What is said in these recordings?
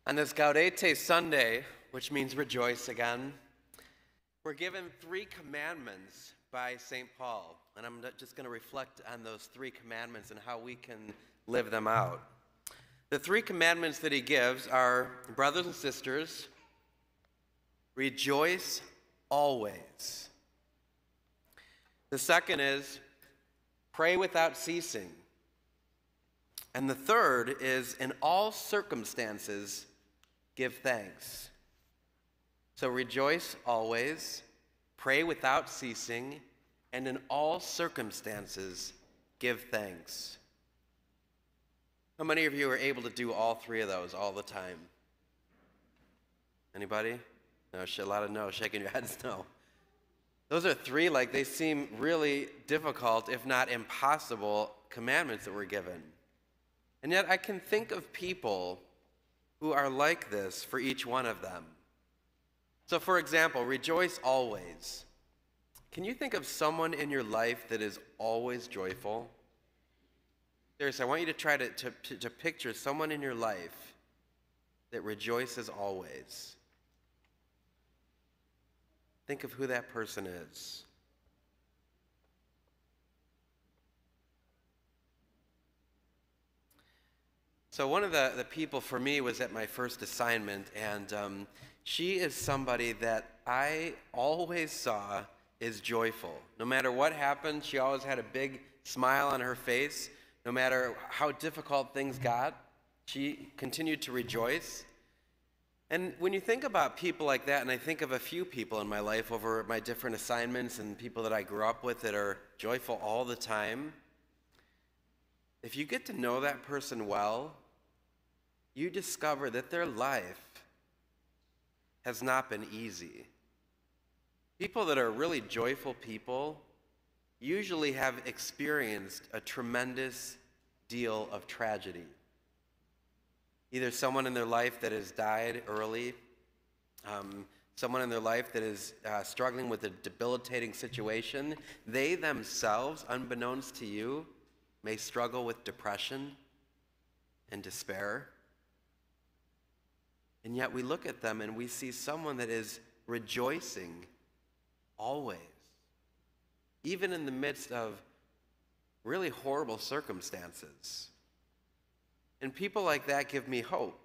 On this Gaudete Sunday, which means rejoice again, we're given three commandments by St. Paul. And I'm just going to reflect on those three commandments and how we can live them out. The three commandments that he gives are, brothers and sisters, rejoice always. The second is, pray without ceasing. And the third is, in all circumstances, give thanks. So rejoice always, pray without ceasing, and in all circumstances, give thanks. How many of you are able to do all three of those all the time? Anybody? No, a lot of no, shaking your heads, no. Those are three, they seem really difficult, if not impossible, commandments that we're given. And yet I can think of people who are like this for each one of them. So for example, rejoice always. Can you think of someone in your life that is always joyful? Seriously, I want you to try to picture someone in your life that rejoices always. Think of who that person is. So one of the people for me was at my first assignment, and she is somebody that I always saw is joyful. No matter what happened, she always had a big smile on her face. No matter how difficult things got, she continued to rejoice. And when you think about people like that, and I think of a few people in my life over my different assignments and people that I grew up with that are joyful all the time, if you get to know that person well, you discover that their life has not been easy. People that are really joyful people usually have experienced a tremendous deal of tragedy. Either someone in their life that has died early, someone in their life that is struggling with a debilitating situation. They themselves, unbeknownst to you, may struggle with depression and despair. And yet we look at them and we see someone that is rejoicing always, even in the midst of really horrible circumstances. And people like that give me hope,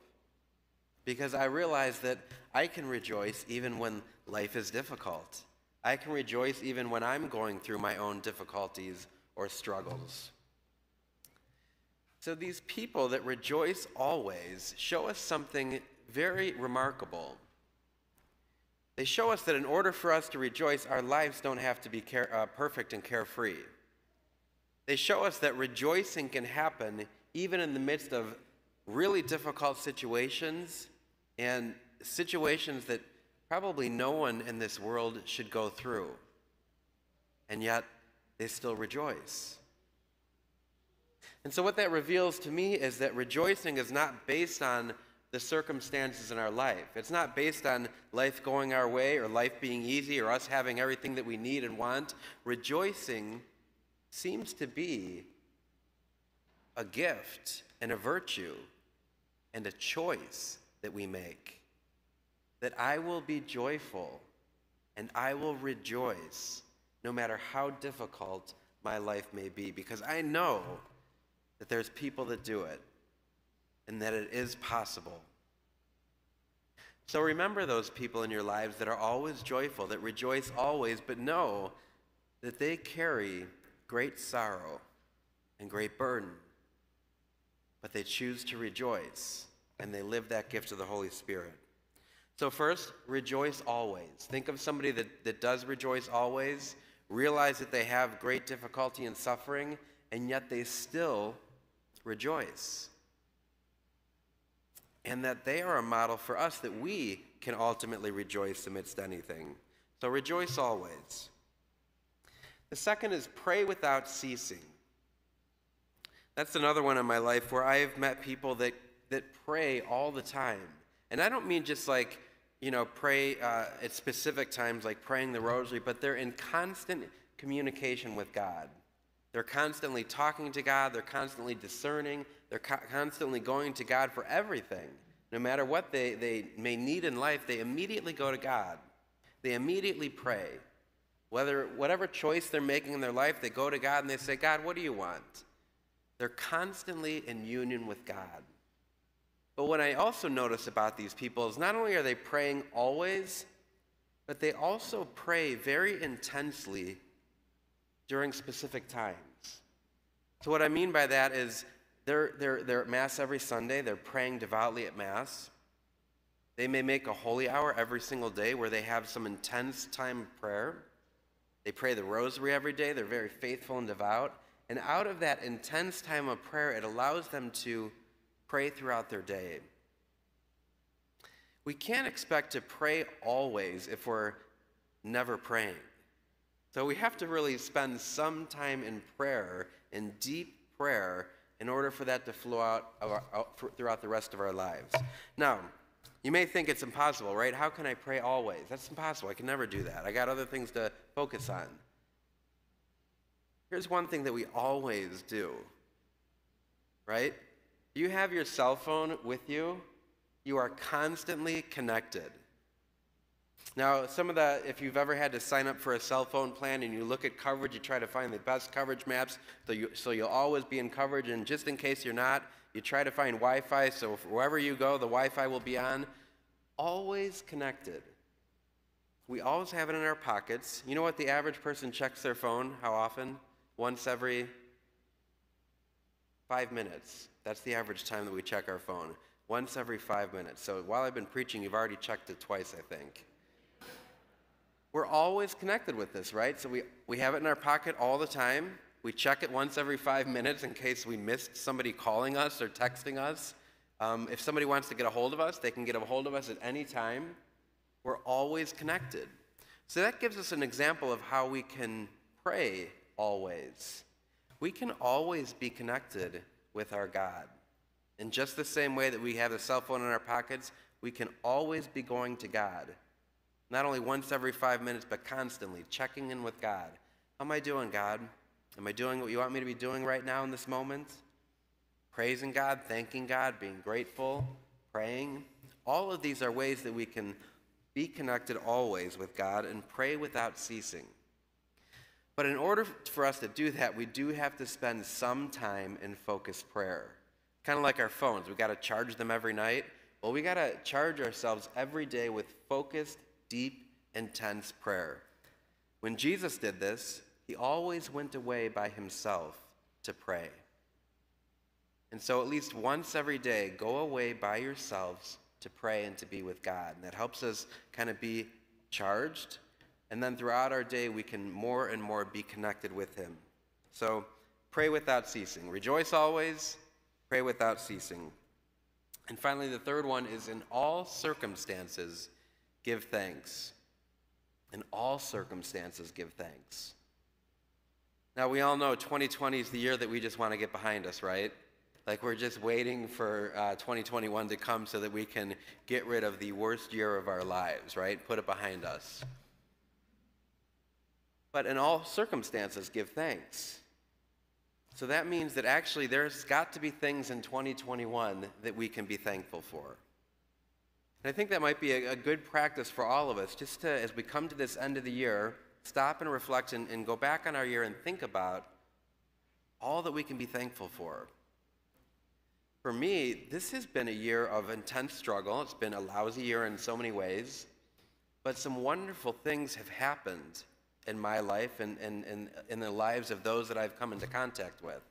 because I realize that I can rejoice even when life is difficult. I can rejoice even when I'm going through my own difficulties or struggles. So these people that rejoice always show us something very remarkable. They show us that in order for us to rejoice, our lives don't have to be perfect and carefree. They show us that rejoicing can happen even in the midst of really difficult situations, and situations that probably no one in this world should go through. And yet, they still rejoice. And so what that reveals to me is that rejoicing is not based on the circumstances in our life. It's not based on life going our way or life being easy or us having everything that we need and want. Rejoicing seems to be a gift and a virtue and a choice that we make. That I will be joyful and I will rejoice no matter how difficult my life may be, because I know that there's people that do it and that it is possible. So remember those people in your lives that are always joyful, that rejoice always, but know that they carry great sorrow and great burden. But they choose to rejoice, and they live that gift of the Holy Spirit. So first, rejoice always. Think of somebody that does rejoice always. Realize that they have great difficulty and suffering, and yet they still rejoice. And that they are a model for us that we can ultimately rejoice amidst anything. So rejoice always. The second is pray without ceasing. That's another one in my life where I've met people that pray all the time. And I don't mean just pray at specific times like praying the rosary, but they're in constant communication with God. They're constantly talking to God. They're constantly discerning. They're constantly going to God for everything. No matter what they may need in life, they immediately go to God. They immediately pray. Whatever choice they're making in their life, they go to God and they say, God, what do you want? They're constantly in union with God. But what I also notice about these people is not only are they praying always, but they also pray very intensely during specific times. So what I mean by that is they're at Mass every Sunday. They're praying devoutly at Mass. They may make a holy hour every single day where they have some intense time of prayer. They pray the rosary every day. They're very faithful and devout. And out of that intense time of prayer, it allows them to pray throughout their day. We can't expect to pray always if we're never praying. So we have to really spend some time in prayer, in deep prayer, in order for that to flow out throughout the rest of our lives. Now, you may think it's impossible, right? How can I pray always? That's impossible. I can never do that. I got other things to focus on. Here's one thing that we always do, right? You have your cell phone with you. You are constantly connected. Now, if you've ever had to sign up for a cell phone plan and you look at coverage, you try to find the best coverage maps so you'll always be in coverage, and just in case you're not, you try to find Wi-Fi so wherever you go, the Wi-Fi will be on. Always connected. We always have it in our pockets. You know what the average person checks their phone? How often? Once every 5 minutes. That's the average time that we check our phone. Once every 5 minutes. So while I've been preaching, you've already checked it twice, I think. We're always connected with this, right? So we have it in our pocket all the time. We check it once every 5 minutes in case we missed somebody calling us or texting us. If somebody wants to get a hold of us, they can get a hold of us at any time. We're always connected. So that gives us an example of how we can pray always. We can always be connected with our God. In just the same way that we have the cell phone in our pockets, we can always be going to God. Not only once every 5 minutes, but constantly checking in with God. How am I doing, God? Am I doing what you want me to be doing right now in this moment? Praising God, thanking God, being grateful, praying. All of these are ways that we can be connected always with God and pray without ceasing. But in order for us to do that, we do have to spend some time in focused prayer. Kind of like our phones. We've got to charge them every night. Well, we got to charge ourselves every day with focused, deep, intense prayer. When Jesus did this, he always went away by himself to pray. And so at least once every day, go away by yourselves to pray and to be with God. And that helps us kind of be charged. And then throughout our day, we can more and more be connected with him. So pray without ceasing. Rejoice always. Pray without ceasing. And finally, the third one is in all circumstances, give thanks. In all circumstances, give thanks. Now, we all know 2020 is the year that we just want to get behind us, right? Like we're just waiting for 2021 to come so that we can get rid of the worst year of our lives, right? Put it behind us. But in all circumstances, give thanks. So that means that actually there's got to be things in 2021 that we can be thankful for. And I think that might be a good practice for all of us, just to, as we come to this end of the year, stop and reflect and go back on our year and think about all that we can be thankful for. For me, this has been a year of intense struggle. It's been a lousy year in so many ways, but some wonderful things have happened in my life and in the lives of those that I've come into contact with.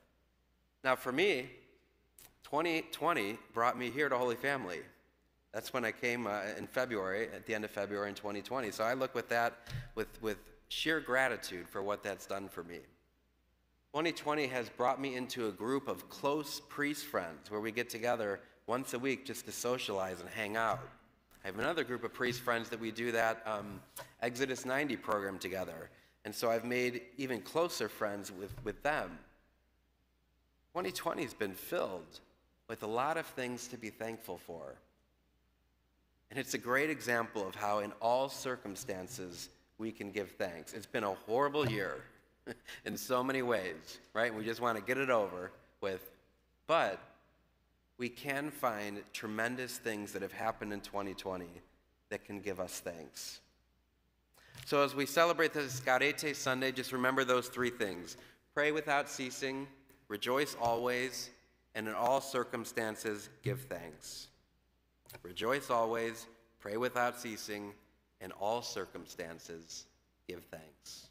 Now for me, 2020 brought me here to Holy Family. That's when I came in February, at the end of February in 2020. So I look with that with sheer gratitude for what that's done for me. 2020 has brought me into a group of close priest friends where we get together once a week just to socialize and hang out. I have another group of priest friends that we do that Exodus 90 program together. And so I've made even closer friends with them. 2020 has been filled with a lot of things to be thankful for. And it's a great example of how in all circumstances we can give thanks. It's been a horrible year in so many ways, right? We just want to get it over with. But we can find tremendous things that have happened in 2020 that can give us thanks. So as we celebrate this Gaudete Sunday, just remember those three things. Pray without ceasing, rejoice always, and in all circumstances give thanks. Rejoice always, pray without ceasing, in all circumstances give thanks.